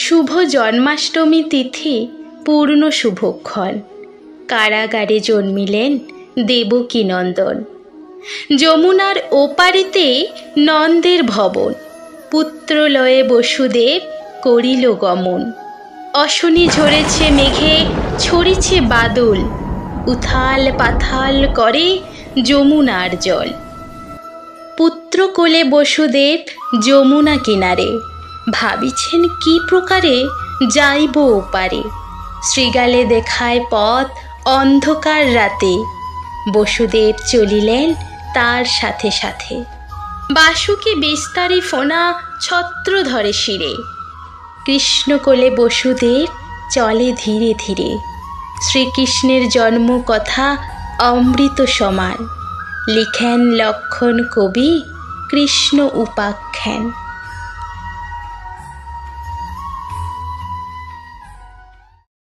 শুভ জন্মাষ্টমী তিথি পূর্ণ শুভক্ষণ। কারাগারে জন্মিলেন দেবকী নন্দন। যমুনার ওপারিতে নন্দের ভবন, পুত্রলয়ে বসুদেব করিল গমন। অশনি ঝরেছে মেঘে, ছড়িছে বাদল, উথাল পাথাল করে যমুনার জল। পুত্র কোলে বসুদেব যমুনা কিনারে, ভাবিছেন কি প্রকারে যাইব ওপারে। শৃগালে দেখায় পথ অন্ধকার রাতে, বসুদেব চলিলেন তার সাথে সাথে। বাসুকি বিস্তারি ফোনা ছত্র ধরে শিরে, কৃষ্ণ কোলে বসুদেব চলে ধীরে ধীরে। শ্রীকৃষ্ণের জন্ম কথা অমৃত সমান, লিখেন লক্ষণ কবি কৃষ্ণ উপাখ্যান।